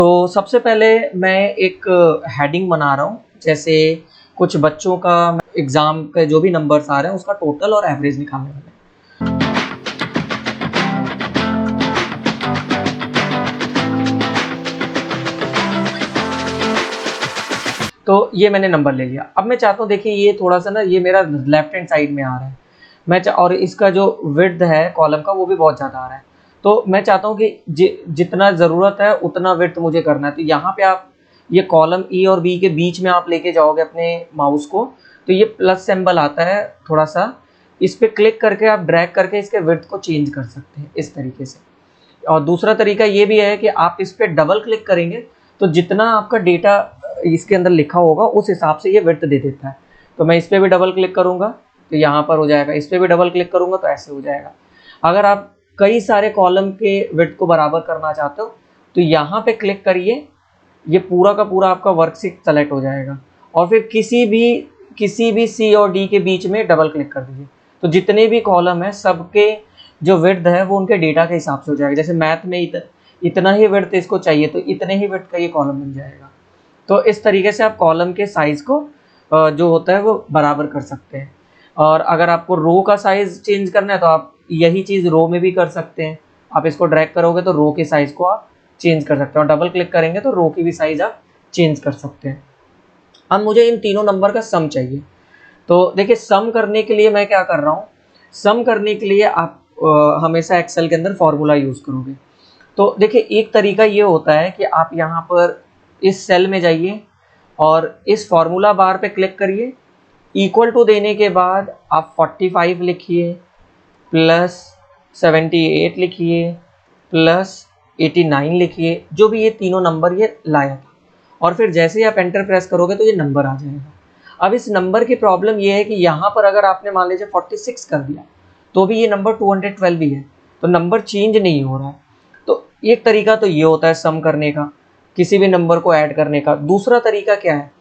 तो सबसे पहले मैं एक हेडिंग बना रहा हूँ, जैसे कुछ बच्चों का एग्जाम के जो भी नंबर्स आ रहे हैं उसका टोटल और एवरेज निकालने वाले हैं। तो ये मैंने नंबर ले लिया। अब मैं चाहता हूँ, देखिए ये थोड़ा सा ना, ये मेरा लेफ्ट हैंड साइड में आ रहा है, और इसका जो विड्थ है कॉलम का वो भी बहुत ज़्यादा आ रहा है। तो मैं चाहता हूँ कि जितना ज़रूरत है उतना विड्थ मुझे करना है। तो यहाँ पे आप ये कॉलम ई और बी के बीच में आप लेके जाओगे अपने माउस को, तो ये प्लस सिंबल आता है थोड़ा सा, इस पर क्लिक करके आप ड्रैग करके इसके विड्थ को चेंज कर सकते हैं इस तरीके से। और दूसरा तरीका ये भी है कि आप इस पर डबल क्लिक करेंगे तो जितना आपका डेटा इसके अंदर लिखा होगा उस हिसाब से ये विड्थ दे देता है। तो मैं इस पर भी डबल क्लिक करूँगा तो यहाँ पर हो जाएगा, इस पर भी डबल क्लिक करूँगा तो ऐसे हो जाएगा। अगर आप कई सारे कॉलम के विड्थ को बराबर करना चाहते हो तो यहाँ पे क्लिक करिए, ये पूरा का पूरा आपका वर्कशीट सेलेक्ट हो जाएगा। और फिर किसी भी सी और डी के बीच में डबल क्लिक कर दीजिए, तो जितने भी कॉलम है सबके जो विड्थ है वो उनके डेटा के हिसाब से हो जाएगा। जैसे मैथ में इतना ही विड्थ इसको चाहिए तो इतने ही विड्थ का ये कॉलम मिल जाएगा। तो इस तरीके से आप कॉलम के साइज़ को जो होता है वो बराबर कर सकते हैं। और अगर आपको रो का साइज़ चेंज करना है तो आप यही चीज़ रो में भी कर सकते हैं। आप इसको ड्रैग करोगे तो रो के साइज़ को आप चेंज कर सकते हैं, और डबल क्लिक करेंगे तो रो की भी साइज़ आप चेंज कर सकते हैं। अब मुझे इन तीनों नंबर का सम चाहिए। तो देखिए सम करने के लिए मैं क्या कर रहा हूँ, सम करने के लिए आप हमेशा एक्सेल के अंदर फॉर्मूला यूज़ करोगे। तो देखिए एक तरीका ये होता है कि आप यहाँ पर इस सेल में जाइए और इस फॉर्मूला बार पे क्लिक करिए, इक्वल टू देने के बाद आप 45 लिखिए, प्लस 78 लिखिए, प्लस 89 लिखिए, जो भी ये तीनों नंबर ये लाया था। और फिर जैसे ही आप एंटर प्रेस करोगे तो ये नंबर आ जाएगा। अब इस नंबर की प्रॉब्लम ये है कि यहाँ पर अगर आपने मान लीजिए 46 कर दिया तो भी ये नंबर 212 ही है, तो नंबर चेंज नहीं हो रहा है। तो एक तरीका तो ये होता है सम करने का, किसी भी नंबर को ऐड करने का। दूसरा तरीका क्या है,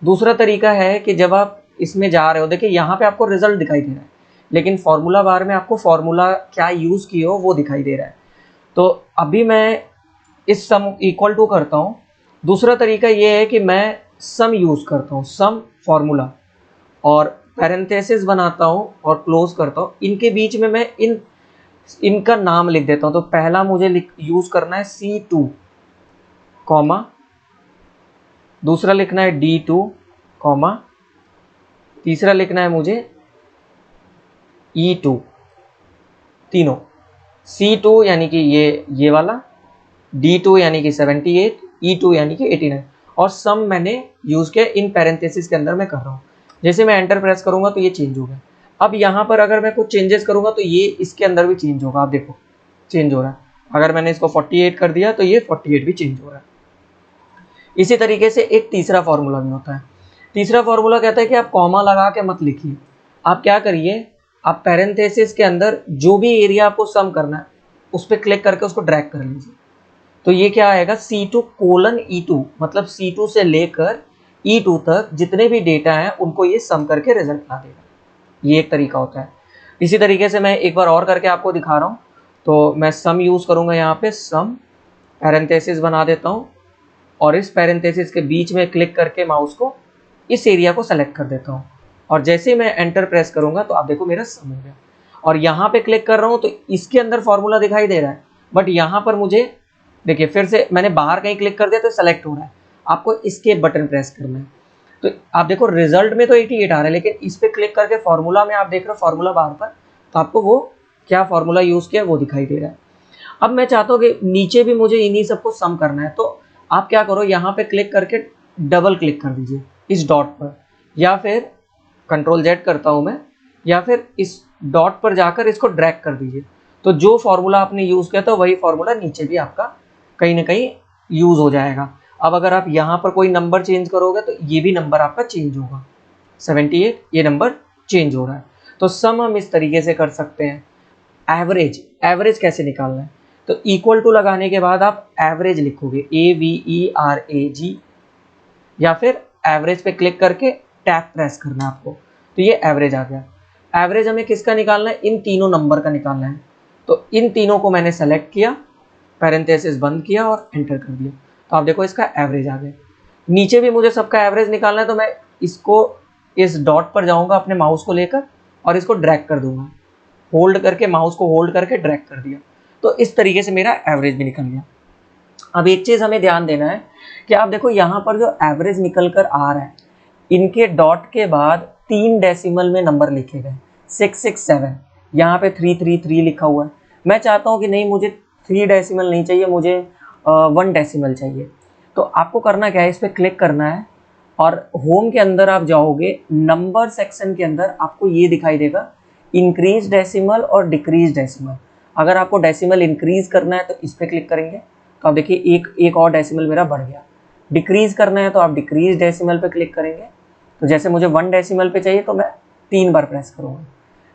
दूसरा तरीका है कि जब आप इसमें जा रहे हो, देखिए यहाँ पे आपको रिजल्ट दिखाई दे रहा है लेकिन फॉर्मूला बार में आपको फॉर्मूला क्या यूज़ किए हो वो दिखाई दे रहा है। तो अभी मैं इस सम इक्वल टू करता हूँ। दूसरा तरीका ये है कि मैं सम यूज़ करता हूँ, सम फॉर्मूला, और पैरेंथेसिस बनाता हूँ और क्लोज करता हूँ। इनके बीच में मैं इनका नाम लिख देता हूँ। तो पहला मुझे यूज़ करना है C2, कॉमा, दूसरा लिखना है D2, कॉमा, तीसरा लिखना है मुझे E2। तीनों C2 यानी कि ये वाला, D2 यानी कि 78, E2 यानी कि 89, और सम मैंने यूज़ किया इन पैरेंथेसिस के अंदर मैं कर रहा हूँ। जैसे मैं एंटर प्रेस करूँगा तो ये चेंज हो गया। अब यहाँ पर अगर मैं कुछ चेंजेस करूँगा तो ये इसके अंदर भी चेंज होगा। आप देखो चेंज हो रहा है। अगर मैंने इसको 48 कर दिया तो ये 48 भी चेंज हो रहा है। इसी तरीके से एक तीसरा फार्मूला भी होता है। तीसरा फार्मूला कहता है कि आप कॉमा लगा के मत लिखिए। आप क्या करिए, आप पैरेंथेसिस के अंदर जो भी एरिया आपको सम करना है उस पर क्लिक करके उसको ड्रैग कर लीजिए। तो ये क्या आएगा, C2 कोलन E2, मतलब C2 से लेकर E2 तक जितने भी डेटा हैं उनको ये सम करके रिजल्ट ला देगा। ये एक तरीका होता है। इसी तरीके से मैं एक बार और करके आपको दिखा रहा हूँ। तो मैं सम यूज़ करूँगा, यहाँ पे सम पैरेंथेसिस बना देता हूँ और इस पैरेंथेसिस के बीच में क्लिक करके माउस को इस एरिया को सेलेक्ट कर देता हूँ, और जैसे ही मैं एंटर प्रेस करूँगा तो आप देखो मेरा सम हो गया। और यहाँ पे क्लिक कर रहा हूँ तो इसके अंदर फॉर्मूला दिखाई दे रहा है, बट यहाँ पर मुझे देखिए फिर से मैंने बाहर कहीं क्लिक कर दिया तो सेलेक्ट हो रहा है। आपको इसके बटन प्रेस करना है। तो आप देखो रिजल्ट में तो 88 आ रहा है, लेकिन इस पर क्लिक करके फॉर्मूला में आप देख रहे हो फॉर्मूला बार पर, तो आपको वो क्या फॉर्मूला यूज़ किया वो दिखाई दे रहा है। अब मैं चाहता हूँ कि नीचे भी मुझे इन्हीं सबको सम करना है, तो आप क्या करो, यहाँ पे क्लिक करके डबल क्लिक कर दीजिए इस डॉट पर, या फिर Ctrl+Z करता हूँ मैं, या फिर इस डॉट पर जाकर इसको ड्रैग कर दीजिए। तो जो फॉर्मूला आपने यूज़ किया था वही फॉर्मूला नीचे भी आपका कहीं ना कहीं यूज़ हो जाएगा। अब अगर आप यहाँ पर कोई नंबर चेंज करोगे तो ये भी नंबर आपका चेंज होगा। 78 ये नंबर चेंज हो रहा है। तो सम हम इस तरीके से कर सकते हैं। एवरेज कैसे निकालना है, तो इक्वल टू लगाने के बाद आप एवरेज लिखोगे, AVERAG, या फिर एवरेज पे क्लिक करके टैब प्रेस करना है आपको, तो ये एवरेज आ गया। एवरेज हमें किसका निकालना है, इन तीनों नंबर का निकालना है। तो इन तीनों को मैंने सेलेक्ट किया, पैरेंथेसिस बंद किया और एंटर कर दिया। तो आप देखो इसका एवरेज आ गया। नीचे भी मुझे सबका एवरेज निकालना है, तो मैं इसको इस डॉट पर जाऊंगा अपने माउस को लेकर और इसको ड्रैग कर दूंगा, होल्ड करके, माउस को होल्ड करके ड्रैग कर दिया, तो इस तरीके से मेरा एवरेज भी निकल गया। अब एक चीज़ हमें ध्यान देना है कि आप देखो यहाँ पर जो एवरेज निकल कर आ रहा है, इनके डॉट के बाद 3 डेसिमल में नंबर लिखे गए 667, यहाँ पे 333 लिखा हुआ है। मैं चाहता हूँ कि नहीं, मुझे 3 डेसिमल नहीं चाहिए, मुझे 1 डेसिमल चाहिए। तो आपको करना क्या है, इस पर क्लिक करना है और होम के अंदर आप जाओगे, नंबर सेक्शन के अंदर आपको ये दिखाई देगा इंक्रीज डेसिमल और डिक्रीज डेसिमल। अगर आपको डेसिमल इंक्रीज करना है तो इस पर क्लिक करेंगे, तो आप देखिए एक और डेसिमल मेरा बढ़ गया। डिक्रीज करना है तो आप डिक्रीज डेसिमल पे क्लिक करेंगे, तो जैसे मुझे 1 डेसिमल पे चाहिए तो मैं 3 बार प्रेस करूँगा।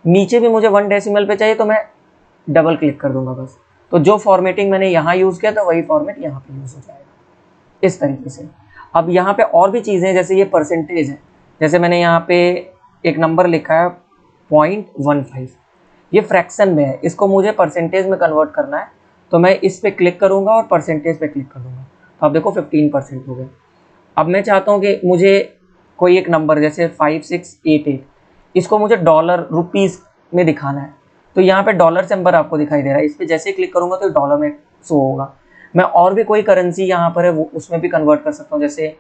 नीचे भी मुझे 1 डेसिमल पे चाहिए तो मैं डबल क्लिक कर दूंगा बस। तो जो फॉर्मेटिंग मैंने यहाँ यूज़ किया था वही फॉर्मेट यहाँ पे यूज़ हो जाएगा इस तरीके से। अब यहाँ पे और भी चीज़ें हैं, जैसे ये परसेंटेज है, जैसे मैंने यहाँ पे एक नंबर लिखा है 0.15, ये फ्रैक्शन में है, इसको मुझे परसेंटेज में कन्वर्ट करना है, तो मैं इस पर क्लिक करूँगा और परसेंटेज पे क्लिक कर दूँगा, तो आप देखो 15% हो गया। अब मैं चाहता हूँ कि मुझे कोई एक नंबर जैसे 5688, इसको मुझे डॉलर रुपीज़ में दिखाना है, तो यहाँ पे डॉलर सिंबल आपको दिखाई दे रहा है, इस पर जैसे क्लिक करूँगा तो डॉलर में शो होगा। मैं और भी कोई करेंसी यहाँ पर है वो उसमें भी कन्वर्ट कर सकता हूँ, जैसे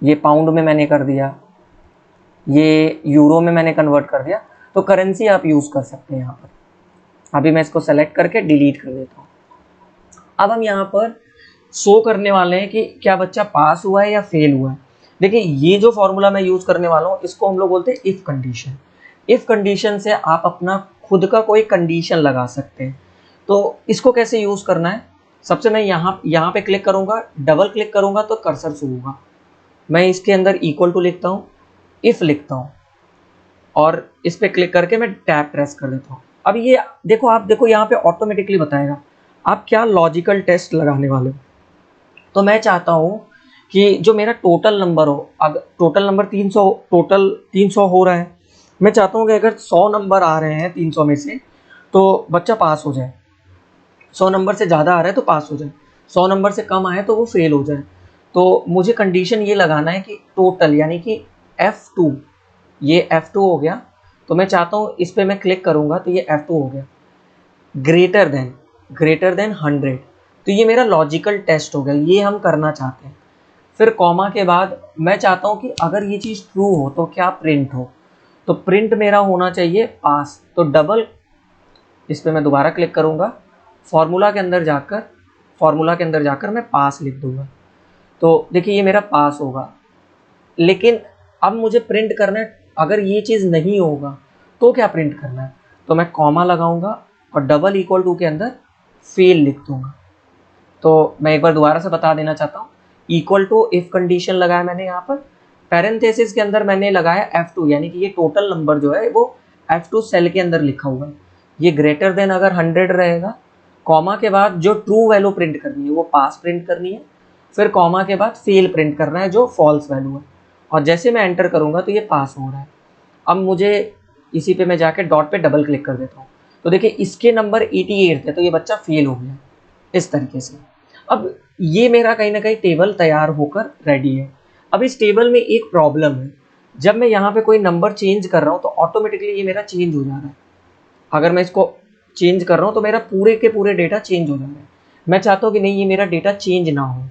ये पाउंड में मैंने कर दिया, ये यूरो में मैंने कन्वर्ट कर दिया, तो करेंसी आप यूज़ कर सकते हैं यहाँ पर। अभी मैं इसको सेलेक्ट करके डिलीट कर देता हूँ। अब हम यहाँ पर शो करने वाले हैं कि क्या बच्चा पास हुआ है या फेल हुआ है। देखिए ये जो फॉर्मूला मैं यूज़ करने वाला हूँ इसको हम लोग बोलते हैं इफ़ कंडीशन। इफ़ कंडीशन से आप अपना खुद का कोई कंडीशन लगा सकते हैं। तो इसको कैसे यूज़ करना है, सबसे मैं यहाँ पे क्लिक करूँगा, डबल क्लिक करूँगा तो कर्सर शुरू होगा। मैं इसके अंदर इक्वल टू लिखता हूँ, इफ़ लिखता हूँ और इस पर क्लिक करके मैं टैब प्रेस कर देता हूँ। अब ये देखो, आप देखो यहाँ पे ऑटोमेटिकली बताएगा आप क्या लॉजिकल टेस्ट लगाने वाले हो। तो मैं चाहता हूँ कि जो मेरा टोटल नंबर हो, अगर टोटल नंबर 300, टोटल 300 हो रहा है, मैं चाहता हूँ कि अगर 100 नंबर आ रहे हैं 300 में से तो बच्चा पास हो जाए, 100 नंबर से ज़्यादा आ रहा है तो पास हो जाए, 100 नंबर से कम आए तो वो फेल हो जाए। तो मुझे कंडीशन ये लगाना है कि टोटल यानी कि F2, ये F2 हो गया, तो मैं चाहता हूँ इस पर मैं क्लिक करूँगा तो ये F2 हो गया, ग्रेटर देन 100, तो ये मेरा लॉजिकल टेस्ट हो गया, ये हम करना चाहते हैं। फिर कॉमा के बाद मैं चाहता हूँ कि अगर ये चीज़ ट्रू हो तो क्या प्रिंट हो, तो प्रिंट मेरा होना चाहिए पास, तो डबल इस पर मैं दोबारा क्लिक करूँगा, फार्मूला के अंदर जाकर मैं पास लिख दूँगा, तो देखिए ये मेरा पास होगा। लेकिन अब मुझे प्रिंट करना है, अगर ये चीज़ नहीं होगा तो क्या प्रिंट करना है, तो मैं कॉमा लगाऊंगा और डबल इक्वल टू के अंदर फेल लिख दूंगा। तो मैं एक बार दोबारा से बता देना चाहता हूँ, इक्वल टू इफ कंडीशन लगाया मैंने यहाँ पर, पैरेंथेसिस के अंदर मैंने लगाया F2, यानी कि ये टोटल नंबर जो है वो F2 सेल के अंदर लिखा हुआ है, ये ग्रेटर देन अगर 100 रहेगा, कॉमा के बाद जो ट्रू वैल्यू प्रिंट करनी है वो पास प्रिंट करनी है, फिर कॉमा के बाद फेल प्रिंट करना है जो फॉल्स वैल्यू है, और जैसे मैं एंटर करूँगा तो ये पास हो रहा है। अब मुझे इसी पे मैं जाके डॉट पे डबल क्लिक कर देता हूँ, तो देखिए इसके नंबर 88 थे, तो ये बच्चा फेल हो गया इस तरीके से। अब ये मेरा कहीं ना कहीं टेबल तैयार होकर रेडी है। अब इस टेबल में एक प्रॉब्लम है, जब मैं यहाँ पे कोई नंबर चेंज कर रहा हूँ तो ऑटोमेटिकली ये मेरा चेंज हो जा रहा है। अगर मैं इसको चेंज कर रहा हूँ तो मेरा पूरे के पूरे डेटा चेंज हो जा रहा है। मैं चाहता हूँ कि नहीं, ये मेरा डेटा चेंज ना हो,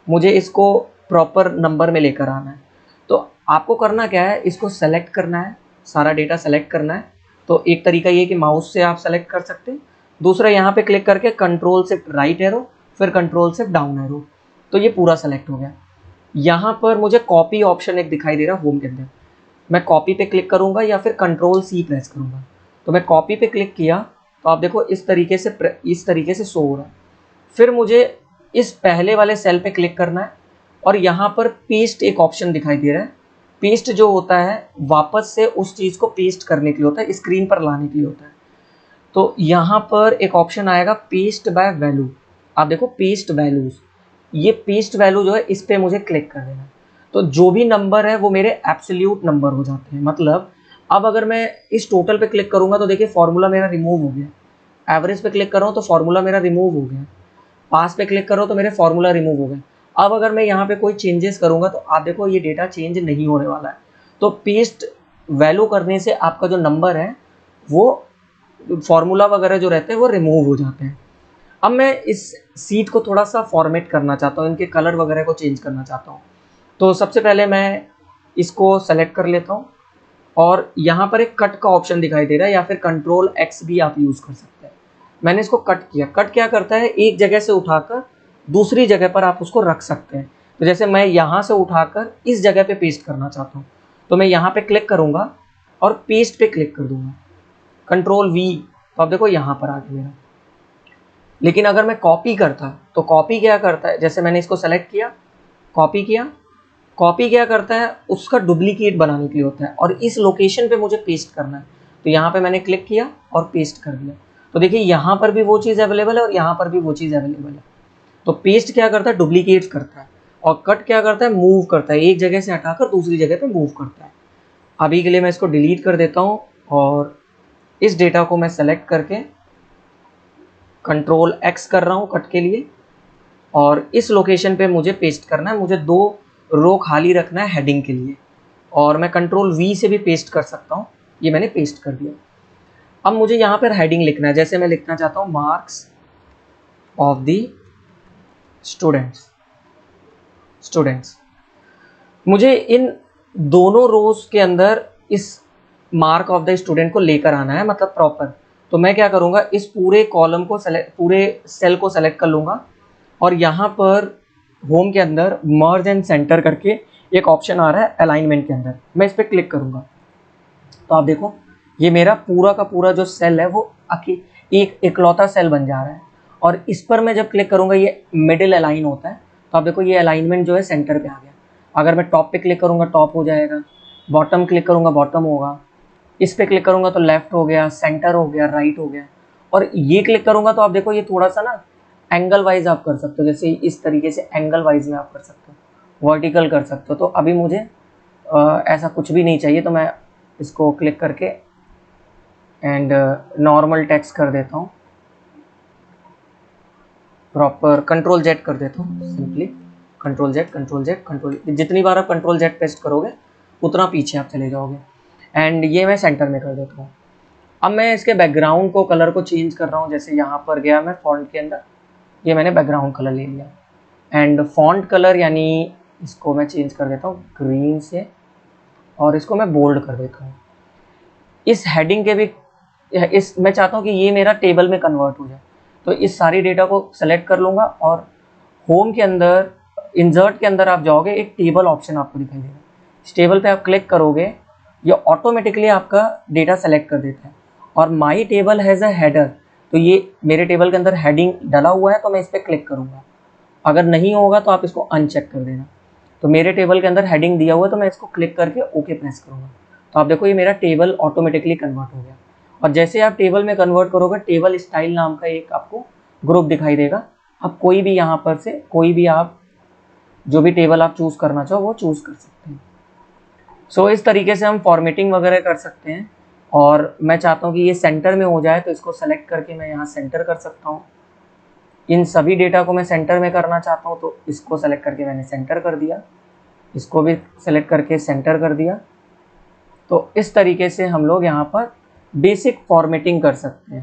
मुझे इसको प्रॉपर नंबर में लेकर आना है। तो आपको करना क्या है, इसको सेलेक्ट करना है, सारा डेटा सेलेक्ट करना है। तो एक तरीका ये कि माउस से आप सेलेक्ट कर सकते हैं, दूसरा यहाँ पे क्लिक करके कंट्रोल शिफ्ट राइट एरो, फिर कंट्रोल शिफ्ट डाउन एरो, तो ये पूरा सेलेक्ट हो गया। यहाँ पर मुझे कॉपी ऑप्शन एक दिखाई दे रहा है होम के अंदर, मैं कॉपी पे क्लिक करूँगा या फिर कंट्रोल C प्रेस करूँगा। तो मैं कॉपी पे क्लिक किया तो आप देखो इस तरीके से शो हो रहा है। फिर मुझे इस पहले वाले सेल पे क्लिक करना है और यहाँ पर पेस्ट एक ऑप्शन दिखाई दे रहा है। पेस्ट जो होता है वापस से उस चीज़ को पेस्ट करने के लिए होता है, स्क्रीन पर लाने के लिए होता है। तो यहाँ पर एक ऑप्शन आएगा पेस्ट बाय वैल्यू, आप देखो पेस्ट वैल्यूज़, ये पेस्ट वैल्यू जो है इस पर मुझे क्लिक कर देना है। तो जो भी नंबर है वो मेरे एब्सोल्यूट नंबर हो जाते हैं। मतलब अब अगर मैं इस टोटल पे क्लिक करूँगा तो देखिए फार्मूला मेरा रिमूव हो गया, एवरेज पे क्लिक कर रहा हूँ तो फार्मूला मेरा रिमूव हो गया, पास पे क्लिक करो तो मेरे फार्मूला रिमूव हो गए। अब अगर मैं यहाँ पे कोई चेंजेस करूँगा तो आप देखो ये डेटा चेंज नहीं होने वाला है। तो पेस्ट वैल्यू करने से आपका जो नंबर है वो फॉर्मूला वगैरह जो रहते हैं वो रिमूव हो जाते हैं। अब मैं इस सीट को थोड़ा सा फॉर्मेट करना चाहता हूँ, इनके कलर वगैरह को चेंज करना चाहता हूँ। तो सबसे पहले मैं इसको सेलेक्ट कर लेता हूँ और यहाँ पर एक कट का ऑप्शन दिखाई दे रहा है, या फिर कंट्रोल एक्स भी आप यूज़ कर सकते हैं। मैंने इसको कट किया। कट क्या करता है, एक जगह से उठाकर दूसरी जगह पर आप उसको रख सकते हैं। तो जैसे मैं यहाँ से उठाकर इस जगह पे पेस्ट करना चाहता हूँ, तो मैं यहाँ पे क्लिक करूँगा और पेस्ट पे क्लिक कर दूंगा, कंट्रोल वी, तो आप देखो यहाँ पर आ गया मेरा। लेकिन अगर मैं कॉपी करता तो कॉपी क्या करता है, जैसे मैंने इसको सेलेक्ट किया, कॉपी किया, कॉपी क्या करता है उसका डुप्लीकेट बनाने के लिए होता है और इस लोकेशन पे मुझे पेस्ट करना है। तो यहाँ पे मैंने क्लिक किया और पेस्ट कर दिया। तो देखिए यहाँ पर भी वो चीज़ अवेलेबल है और यहाँ पर भी वो चीज़ अवेलेबल है। तो पेस्ट क्या करता है, डुप्लीकेट करता है, और कट क्या करता है, मूव करता है, एक जगह से हटाकर दूसरी जगह पे मूव करता है। अभी के लिए मैं इसको डिलीट कर देता हूँ और इस डेटा को मैं सेलेक्ट करके कंट्रोल एक्स कर रहा हूँ कट के लिए, और इस लोकेशन पे मुझे पेस्ट करना है। मुझे 2 रो खाली रखना है हेडिंग के लिए, और मैं कंट्रोल वी से भी पेस्ट कर सकता हूँ। ये मैंने पेस्ट कर दिया। अब मुझे यहाँ पर हेडिंग लिखना है, जैसे मैं लिखना चाहता हूँ मार्क्स ऑफ द स्टूडेंट्स। मुझे इन दोनों रोज के अंदर इस मार्क ऑफ द स्टूडेंट को लेकर आना है, मतलब प्रॉपर। तो मैं क्या करूँगा, इस पूरे कॉलम को पूरे सेल को सेलेक्ट कर लूँगा और यहाँ पर होम के अंदर मर्ज एंड सेंटर करके एक ऑप्शन आ रहा है अलाइनमेंट के अंदर, मैं इस पर क्लिक करूँगा। तो आप देखो ये मेरा पूरा का पूरा जो सेल है वो एक इकलौता सेल बन जा रहा है, और इस पर मैं जब क्लिक करूँगा ये मिडिल अलाइन होता है। तो आप देखो ये अलाइनमेंट जो है सेंटर पे आ गया। अगर मैं टॉप पे क्लिक करूँगा टॉप हो जाएगा, बॉटम क्लिक करूँगा बॉटम होगा, इस पे क्लिक करूँगा तो लेफ्ट हो गया, सेंटर हो गया, राइट हो गया, और ये क्लिक करूँगा तो आप देखो ये थोड़ा सा ना एंगल वाइज आप कर सकते हो, जैसे इस तरीके से एंगल वाइज में आप कर सकते हो, वर्टिकल कर सकते हो। तो अभी मुझे ऐसा कुछ भी नहीं चाहिए, तो मैं इसको क्लिक करके एंड नॉर्मल टेक्स्ट कर देता हूँ, प्रॉपर कंट्रोल जेड कर देता हूँ, simply control Z control Z control, जितनी बार आप कंट्रोल जेड पेस्ट करोगे उतना पीछे आप चले जाओगे। एंड ये मैं सेंटर में कर देता हूँ। अब मैं इसके बैकग्राउंड को कलर को चेंज कर रहा हूँ, जैसे यहाँ पर गया मैं फॉन्ट के अंदर, ये मैंने बैकग्राउंड कलर ले लिया, एंड फॉन्ट कलर यानी इसको मैं चेंज कर देता हूँ ग्रीन से, और इसको मैं बोल्ड कर देता हूँ। इस हेडिंग के भी मैं चाहता हूँ कि ये मेरा टेबल में कन्वर्ट हो जाए, तो इस सारी डेटा को सेलेक्ट कर लूँगा और होम के अंदर इंसर्ट के अंदर आप जाओगे, एक टेबल ऑप्शन आपको दिखाई देगा। इस टेबल पे आप क्लिक करोगे, ये ऑटोमेटिकली आपका डेटा सेलेक्ट कर देता है। और माई टेबल हैज़ अ हेडर, तो ये मेरे टेबल के अंदर हेडिंग डला हुआ है, तो मैं इस पर क्लिक करूँगा। अगर नहीं होगा तो आप इसको अनचेक कर देना। तो मेरे टेबल के अंदर हेडिंग दिया हुआ है, तो मैं इसको क्लिक करके ओके प्रेस करूँगा। तो आप देखो ये मेरा टेबल ऑटोमेटिकली कन्वर्ट हो गया। और जैसे आप टेबल में कन्वर्ट करोगे, टेबल स्टाइल नाम का एक आपको ग्रुप दिखाई देगा। अब कोई भी यहाँ पर से कोई भी आप जो भी टेबल आप चूज़ करना चाहो वो चूज़ कर सकते हैं। सो इस तरीके से हम फॉर्मेटिंग वगैरह कर सकते हैं। और मैं चाहता हूँ कि ये सेंटर में हो जाए, तो इसको सेलेक्ट करके मैं यहाँ सेंटर कर सकता हूँ। इन सभी डेटा को मैं सेंटर में करना चाहता हूँ, तो इसको सेलेक्ट करके मैंने सेंटर कर दिया, इसको भी सेलेक्ट करके सेंटर कर दिया। तो इस तरीके से हम लोग यहाँ पर बेसिक फॉर्मेटिंग कर सकते हैं।